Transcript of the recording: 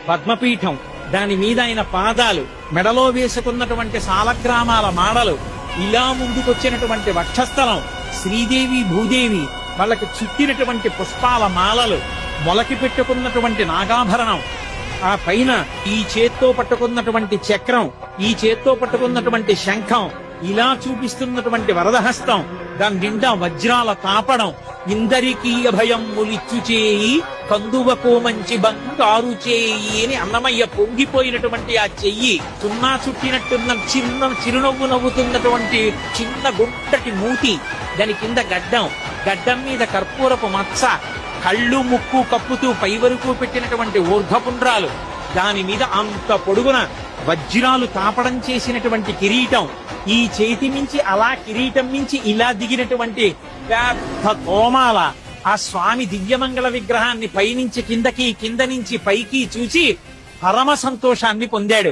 పద్మపీఠం, దాని మీద ఆయన పాదాలు, మెడలో వేసుకున్నటువంటి సాలగ్రామాల మాడలు, ఇలా ముందుకొచ్చినటువంటి వక్షస్థలం, శ్రీదేవి భూదేవి వాళ్ళకి చుట్టినటువంటి పుష్పాల మాలలు, మొలకి పెట్టుకున్నటువంటి నాగాభరణం, ఆ పైన ఈ చేత్తో పట్టుకున్నటువంటి చక్రం, ఈ చేత్తో పట్టుకున్నటువంటి శంఖం, ఇలా చూపిస్తున్నటువంటి వరదహస్తం, దాని నిండా వజ్రాల తాపడం, ఇందరికీ అభయం ములిచ్చు చేయి కందువకు మంచి బంగారు చేయి అని అన్నమయ్య పొంగిపోయినటువంటి ఆ చెయ్యి, సున్నా చుట్టినట్టున్న చిన్న చిరునవ్వు నవ్వుతున్నటువంటి చిన్న గుంటటి మూతి, దాని కింద గడ్డం మీద కర్పూరపు మచ్చ, కళ్ళు ముక్కు కప్పుతూ పై వరకు పెట్టినటువంటి ఊర్ధ్వపుండ్రాలు, దాని మీద అంత పొడుగున వజ్రాలు తాపడం చేసినటువంటి కిరీటం, ఈ చేతి మించి అలా కిరీటం మించి ఇలా దిగినటువంటి పెద్ద తోమాల, ఆ స్వామి దివ్యమంగళ విగ్రహాన్ని పైనుంచి కిందకి, కింద నుంచి పైకి చూసి పరమ సంతోషాన్ని పొందాడు.